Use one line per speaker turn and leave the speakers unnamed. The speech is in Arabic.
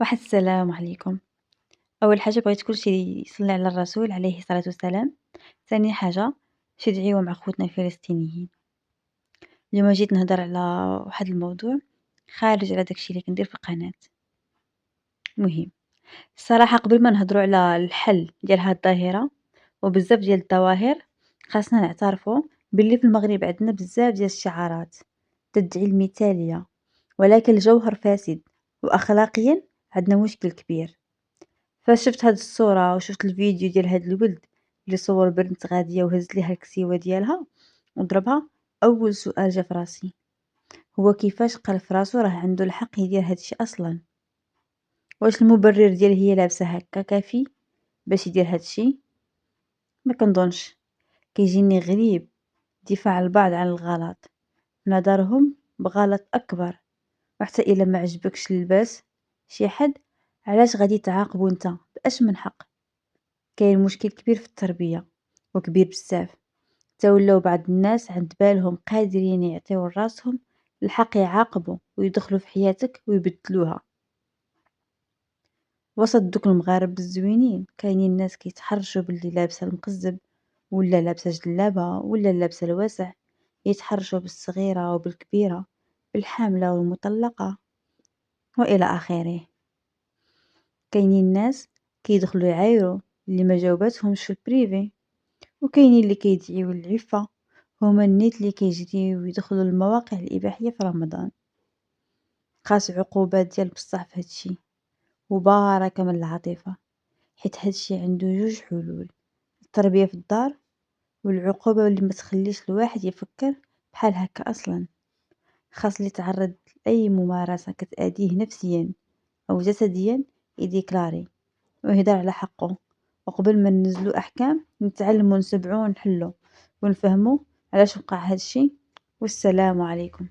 واحد السلام عليكم. أول حاجة بغيت كلشي يصلي على الرسول عليه الصلاة والسلام. ثاني حاجة شي دعيوة مع خوتنا الفلسطينيين. اليوم جيت نهضر على واحد الموضوع خارج على داكشي اللي كندير في القناة. المهم، الصراحة قبل ما نهضروا على الحل ديال هاد الظاهرة وبزاف ديال الظواهر، خاصنا نعترفوا باللي في المغرب عندنا بزاف ديال الشعارات تدعي المثالية، ولكن الجوهر فاسد، وأخلاقيا عندنا مشكل كبير. فاش شفت هاد الصورة وشفت الفيديو ديال هاد الولد اللي صور بنت غادية وهز ليها الكسيوة ديالها وضربها، أول سؤال جا في راسي هو كيفاش قال في راسو راه عنده الحق يدير هادشي أصلا؟ واش المبرر ديال هي لابسة هكا كافي باش يدير هادشي؟ ما كنظنش. كيجيني غريب دفاع البعض عن الغلط في نظرهم بغلط أكبر. وحتى إلا ما عجبكش اللباس شي حد، علاش غادي تعاقبو نتا بأش من حق؟ كاين مشكل كبير في التربية، وكبير بزاف، تا ولاو بعض الناس عند بالهم قادرين يعطيو لراسهم الحق يعاقبوا ويدخلوا في حياتك ويبدلوها. وسط دوك المغاربة الزوينين كاينين ناس كيتحرشوا باللي لابسة المقزب، ولا لابسة جلابة، ولا لابسة الواسع، يتحرشوا بالصغيرة وبالكبيرة، بالحاملة والمطلقة، وإلى آخره. كاينين ناس كيدخلوا يعايروا اللي ما جاوباتهمش في البريفي، وكاينين اللي كيدعيو للعفة، هما النيت اللي كيجريو يدخلوا المواقع الإباحية في رمضان. خاص عقوبات ديال بصح في هادشي، وبركة من العاطفة، حيت هادشي عندو جوج حلول: التربية في الدار، والعقوبة اللي ما تخليش الواحد يفكر بحال هكا أصلا. خاص اللي تعرض لأي ممارسة كتأذيه نفسيا أو جسديا يديكلاري ويهدر على حقه. وقبل ما ننزلو أحكام نتعلمو نسمعو ونحلو ونفهمو علاش وقع هادشي. والسلام عليكم.